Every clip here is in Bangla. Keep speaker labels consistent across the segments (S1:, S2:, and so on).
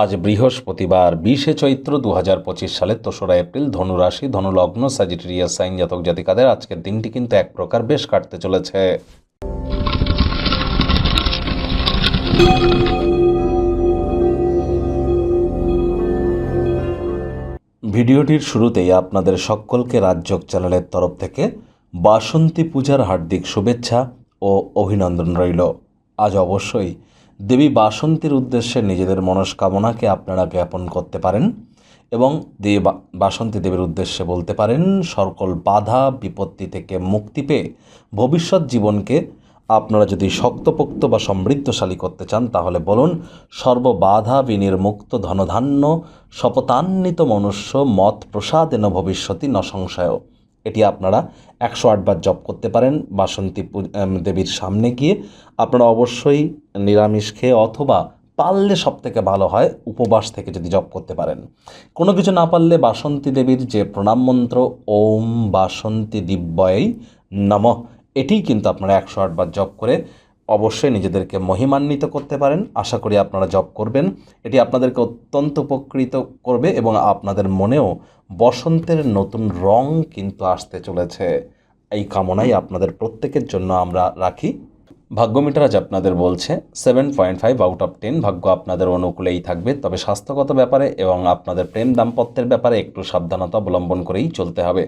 S1: আজ বৃহস্পতিবার 20শে চৈত্র 2025 সালের 3রা এপ্রিল, ধনুরাশি, ধনুলগ্ন, স্যাজিটেরিয়াস সাইন জাতক জাতিকাদের আজকের দিনটি কিন্তু এক প্রকার বেশ কাটতে চলেছে। ভিডিওটির শুরুতেই আপনাদের সকলকে রাজযোগ চ্যানেলের তরফ থেকে বাসন্তী পূজার হার্দিক শুভেচ্ছা ও অভিনন্দন রইল। আজ অবশ্যই দেবী বাসন্তীর উদ্দেশ্যে নিজেদের মনস্কামনাকে আপনারা জ্ঞাপন করতে পারেন এবং দেবী বাসন্তী দেবীর উদ্দেশ্যে বলতে পারেন, সকল বাধা বিপত্তি থেকে মুক্তি পেয়ে ভবিষ্যৎ জীবনকে আপনারা যদি শক্তপোক্ত বা সমৃদ্ধশালী করতে চান তাহলে বলুন, সর্ববাধা বিনির্মুক্ত ধনধান্য শপথান্বিত মনুষ্য মত প্রসাদেন ভবিষ্যতি ন সংশয়। এটি আপনারা 108 বার জপ করতে পারেন। বাসন্তী দেবীর সামনে গিয়ে আপনারা অবশ্যই নিরামিষ খেয়ে অথবা পারলে সবথেকে ভালো হয় উপবাস থেকে যদি জপ করতে পারেন। কোনো কিছু না পারলে বাসন্তী দেবীর যে প্রণাম মন্ত্র ওম বাসন্তী দিব্যই নমঃ, এটিই কিন্তু আপনারা 108 বার জপ করে অবশ্যই নিজেদেরকে মহিমান্বিত করতে পারেন। আশা করি আপনারা জপ করবেন। এটি আপনাদেরকে অত্যন্ত উপকৃত করবে এবং আপনাদের মনেও বসন্তের নতুন রং কিন্তু আসতে চলেছে। এই কামনাই আপনাদের প্রত্যেকের জন্য আমরা রাখি। ভাগ্য মিটার আজ আপনাদের বলছে 7.5 আউট অফ 10। ভাগ্য আপনাদের অনুকূলেই থাকবে, তবে স্বাস্থ্যগত ব্যাপারে এবং আপনাদের প্রেম দাম্পত্যের ব্যাপারে একটু সাবধানতা অবলম্বন করেই চলতে হবে।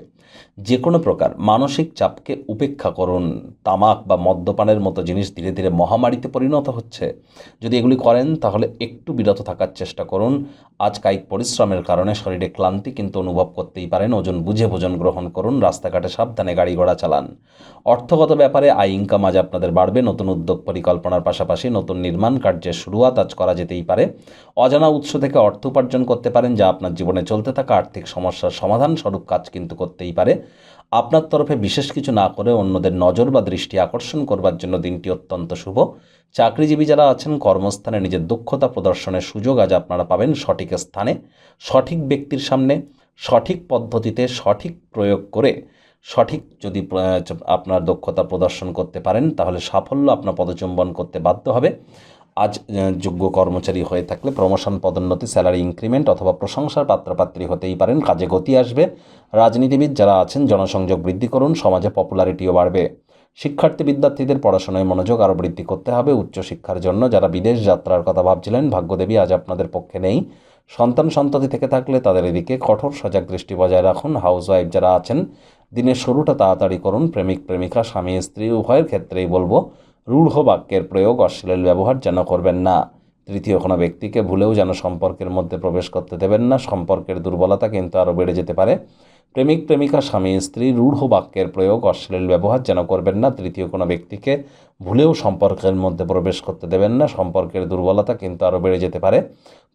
S1: যে কোনো প্রকার মানসিক চাপকে উপেক্ষা করুন। তামাক বা মদ্যপানের মতো জিনিস ধীরে ধীরে মহামারীতে পরিণত হচ্ছে। যদি এগুলি করেন তাহলে একটু বিরত থাকার চেষ্টা করুন। আজ কায়িক পরিশ্রমের কারণে শরীরে ক্লান্তি কিন্তু অনুভব করতেই পারেন। ওজন বুঝে ভোজন গ্রহণ করুন। রাস্তাঘাটে সাবধানে গাড়ি ঘোড়া চালান। অর্থগত ব্যাপারে আয় ইনকাম আজ আপনাদের বাড়বে। নতুন উদ্যোগ পরিকল্পনার পাশাপাশি নতুন নির্মাণ কার্যের শুরুয়াত আজ করা যেতেই পারে। অজানা উৎস থেকে অর্থ উপার্জন করতে পারেন, যা আপনার জীবনে চলতে থাকা আর্থিক সমস্যার সমাধান স্বরূপ কাজ কিন্তু করতেই পারে। আপনার তরফে বিশেষ কিছু না করে অন্যদের নজর বা দৃষ্টি আকর্ষণ করবার জন্য দিনটি অত্যন্ত শুভ। চাকরিজীবী যারা আছেন কর্মস্থানে নিজের দক্ষতা প্রদর্শনের সুযোগ আজ আপনারা পাবেন। সঠিক স্থানে সঠিক ব্যক্তির সামনে সঠিক পদ্ধতিতে সঠিক প্রয়োগ করে সঠিক যদি আপনার দক্ষতা প্রদর্শন করতে পারেন তাহলে সাফল্য আপনার পদচুম্বন করতে বাধ্য হবে। আজ যোগ্য কর্মচারী হয়ে থাকলে প্রমোশন, পদোন্নতি, স্যালারি ইনক্রিমেন্ট অথবা প্রশংসার পাত্রপাত্রী হতেই পারেন। কাজে গতি আসবে। রাজনীতিবিদ যারা আছেন জনসংযোগ বৃদ্ধি করুন, সমাজে পপুলারিটিও বাড়বে। শিক্ষার্থী বিদ্যার্থীদের পড়াশোনায় মনোযোগ আরও বৃদ্ধি করতে হবে। উচ্চশিক্ষার জন্য যারা বিদেশ যাত্রার কথা ভাবছিলেন, ভাগ্যদেবী আজ আপনাদের পক্ষে নেই। সন্তান সন্ততি থেকে থাকলে তাদের এদিকে কঠোর সজাগ দৃষ্টি বজায় রাখুন। হাউসওয়াইফ যারা আছেন দিনের শুরুটা তাড়াতাড়ি করুন। প্রেমিক প্রেমিকা স্বামী স্ত্রী উভয়ের ক্ষেত্রেই বলবো, রূঢ় বাক্যের প্রয়োগ, অশ্লীল ব্যবহার যেন করবেন না। তৃতীয় কোনো ব্যক্তিকে ভুলেও যেন সম্পর্কের মধ্যে প্রবেশ করতে দেবেন না। সম্পর্কের দুর্বলতা কিন্তু আরও বেড়ে যেতে পারে। প্রেমিক প্রেমিকা স্বামী স্ত্রী রূঢ় বাক্যের প্রয়োগ, অশ্লীল ব্যবহার যেন করবেন না। তৃতীয় কোনো ব্যক্তিকে ভুলেও সম্পর্কের মধ্যে প্রবেশ করতে দেবেন না। সম্পর্কের দুর্বলতা কিন্তু আরও বেড়ে যেতে পারে।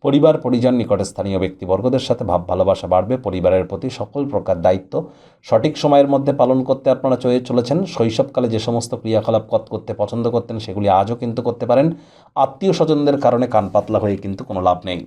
S1: পরিবার পরিজন নিকটে স্থানীয় ব্যক্তিবর্গদের সাথে ভাব ভালোবাসা বাড়বে। পরিবারের প্রতি সকল প্রকার দায়িত্ব সঠিক সময়ের মধ্যে পালন করতে আপনারা চলেছেন। শৈশবকালে যে সমস্ত ক্রিয়াকলাপ করতে পছন্দ করতেন সেগুলি আজও কিন্তু করতে পারেন। আত্মীয় স্বজনদের কারণে কান পাতলা হয়ে কিন্তু কোনো লাভ নেই।